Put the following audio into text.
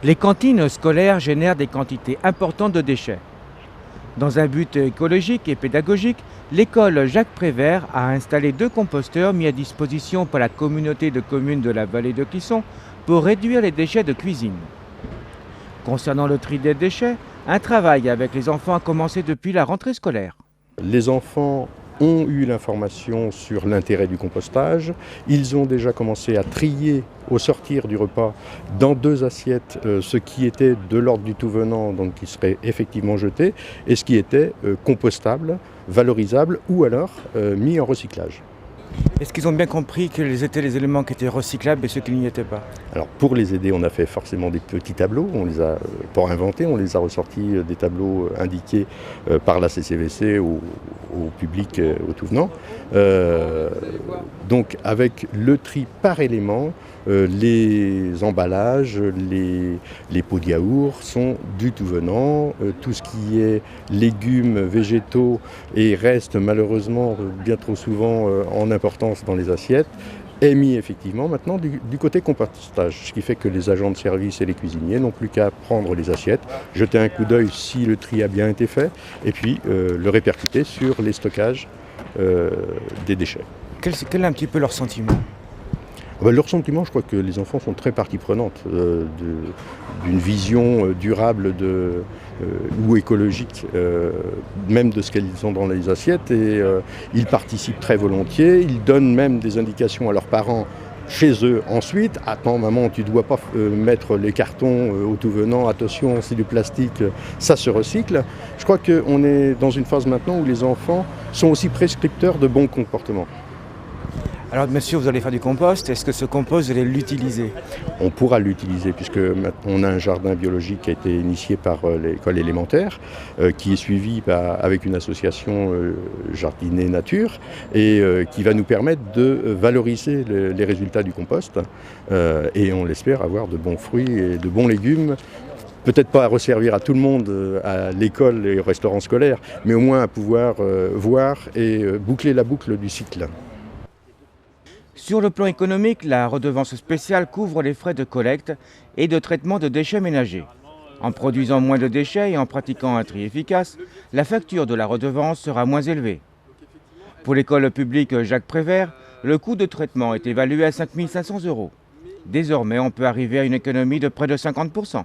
Les cantines scolaires génèrent des quantités importantes de déchets. Dans un but écologique et pédagogique, l'école Jacques Prévert a installé 2 composteurs mis à disposition par la communauté de communes de la vallée de Clisson pour réduire les déchets de cuisine. Concernant le tri des déchets, un travail avec les enfants a commencé depuis la rentrée scolaire. Les enfants ont eu l'information sur l'intérêt du compostage. Ils ont déjà commencé à trier au sortir du repas dans 2 assiettes ce qui était de l'ordre du tout venant, donc qui serait effectivement jeté, et ce qui était compostable, valorisable ou alors mis en recyclage. Est-ce qu'ils ont bien compris quels étaient les éléments qui étaient recyclables et ceux qui n'y étaient pas? Alors pour les aider, on a fait forcément des petits tableaux, on les a pas inventés, on les a ressortis des tableaux indiqués par la CCVC au public au tout venant. Donc avec le tri par élément, les emballages, les pots de yaourt sont du tout venant, tout ce qui est légumes, végétaux et reste malheureusement bien trop souvent en importance dans les assiettes, est mis effectivement maintenant du côté compostage, ce qui fait que les agents de service et les cuisiniers n'ont plus qu'à prendre les assiettes, jeter un coup d'œil si le tri a bien été fait, et puis le répercuter sur les stockages des déchets. Quel est un petit peu leur sentiment? Leur sentiment, je crois que les enfants sont très partie prenante d'une vision durable ou écologique, même de ce qu'ils ont dans les assiettes. Et ils participent très volontiers, ils donnent même des indications à leurs parents chez eux ensuite. Attends maman, tu ne dois pas mettre les cartons au tout venant, attention, c'est du plastique, ça se recycle. Je crois qu'on est dans une phase maintenant où les enfants sont aussi prescripteurs de bons comportements. Alors monsieur, vous allez faire du compost, est-ce que ce compost, vous allez l'utiliser? On pourra l'utiliser puisque on a un jardin biologique qui a été initié par l'école élémentaire, qui est suivi avec une association Jardiner Nature et qui va nous permettre de valoriser les résultats du compost et on l'espère avoir de bons fruits et de bons légumes. Peut-être pas à resservir à tout le monde à l'école et au restaurant scolaire, mais au moins à pouvoir voir et boucler la boucle du cycle. Sur le plan économique, la redevance spéciale couvre les frais de collecte et de traitement de déchets ménagers. En produisant moins de déchets et en pratiquant un tri efficace, la facture de la redevance sera moins élevée. Pour l'école publique Jacques Prévert, le coût de traitement est évalué à 5 500 €. Désormais, on peut arriver à une économie de près de 50 %.